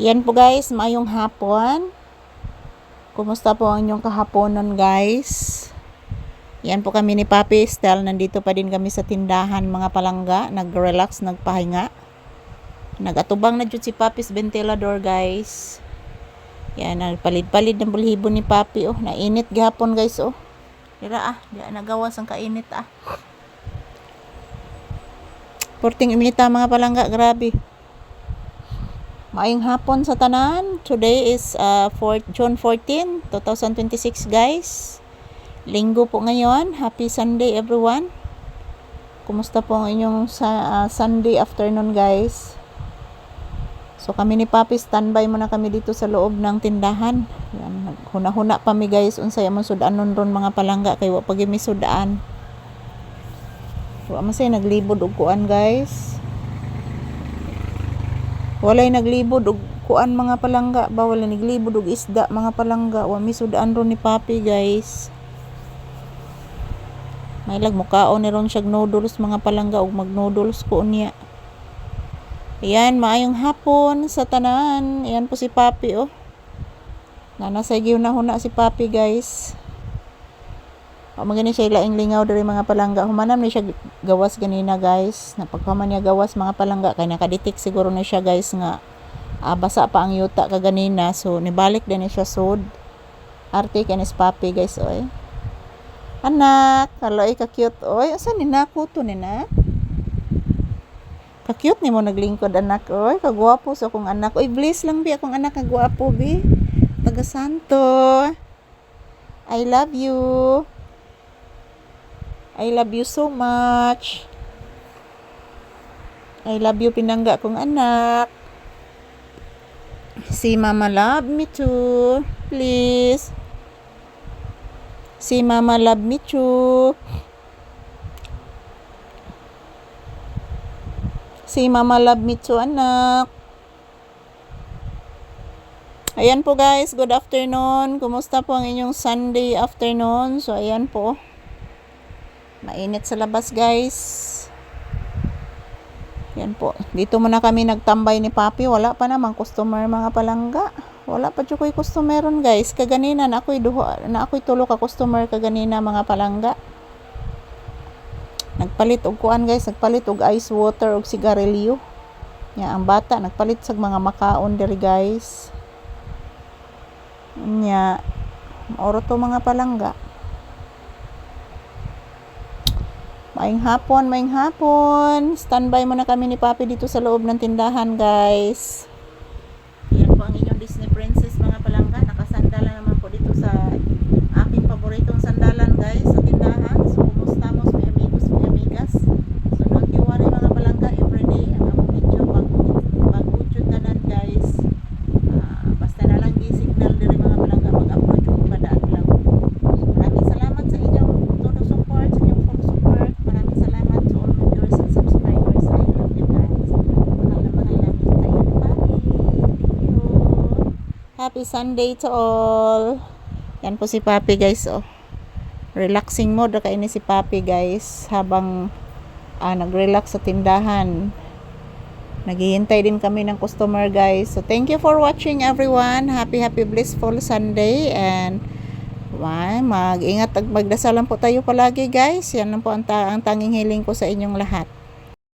Yan po guys, maayong hapon. Kumusta po ang inyong kahaponan guys? Yan po kami ni Papi Estel. Nandito pa din kami sa tindahan mga palangga. Nag-relax, nagpahinga. Nag-atubang na dyan si Papi's ventilador guys. Yan, nagpalid-palid ng bulhibo ni Papi. Oh, nainit gihapon guys. Oh, dira di nagawas ang kainit Porting imita mga palangga, grabe. Maayong hapon sa tanan. Today is June 14, 2026 guys. Linggo po ngayon. Happy Sunday everyone. Kumusta po ang inyong Sunday afternoon guys? So kami ni Papi standby muna kami dito sa loob ng tindahan. Yan, huna-huna pa mi guys unsay among sudanon ron mga palangga kay wa pag mi sudaan. Wa man say naglibod og kuan guys. Walay naglibod og kuan mga palangga, bawal naglibod og isda mga palangga. Wa mi sudaan ron ni Papi guys. May lag mukaon ni ron siya noodles mga palangga og mag-noodles ko unya. Ayan, maayong hapon sa tanan. Ayan po si Papi oh. Nanasay gihuna-huna si Papi guys. O magani siya laing lingaw diri mga palangga. Humanam ni siya gawas ganina guys. Napagkaman niya gawas mga palangga kay nakaditik siguro na siya guys nga basa pa ang yuta kaganina. So nibalik din siya sud. Arte kanis Papi guys oy. Anak, kaloy ka cute oy. Asa ni nako to ni na? Ka cute ni mo naglingkod anak oy. Kagwapo sa akong anak. Oy bless lang bi akong anak kagwapo bi. Taga Santo. I love you. I love you so much. I love you pinangga kong anak. Si Mama love me too. Please. Si Mama love me too. Si Mama love me too anak. Ayan po guys, good afternoon. Kumusta po ang inyong Sunday afternoon? So ayan po. Mainit sa labas guys. Yan po. Dito muna kami nagtambay ni Papi. Wala pa namang customer mga palangga. Wala pa ko'y customer ron guys. Kaganina na ako'y tulo ka customer kaganina mga palangga. Nagpalit og kuan guys. Nagpalit og ice water og sigarilyo. Nya ang bata nagpalit sa mga makaon diri guys. Nya oro to mga palangga. Maayong hapon. Standby muna kami ni Papi dito sa loob ng tindahan, guys. Yan po ang inyong Disney Princess, mga palangga. Nakasandalan naman po dito sa aking paboritong sandalan, guys, sa tindahan. So, kumusta mo, may amigos, may amigas. So, don't you worry, mga palangga, everyday. Ang among video, pag-udyod na nan, guys. Basta na lang di-signal diri mga palangga, mag-upload yung padaan lang. So, maraming salamat sa inyong todo support, sa inyong full support. Maraming salamat to all my viewers and subscribers. I love you guys. Mahal na mahal namin kayo ni Papi. Thank you. Happy Sunday to all. Yan po si Papi guys oh. Relaxing mode na kaini si Papi guys. Habang nag-relax sa tindahan. Naghihintay din kami ng customer guys. So thank you for watching everyone. Happy blissful Sunday. And mag-ingat at magdasalan po tayo palagi guys. Yan lang po ang tanging hiling ko sa inyong lahat.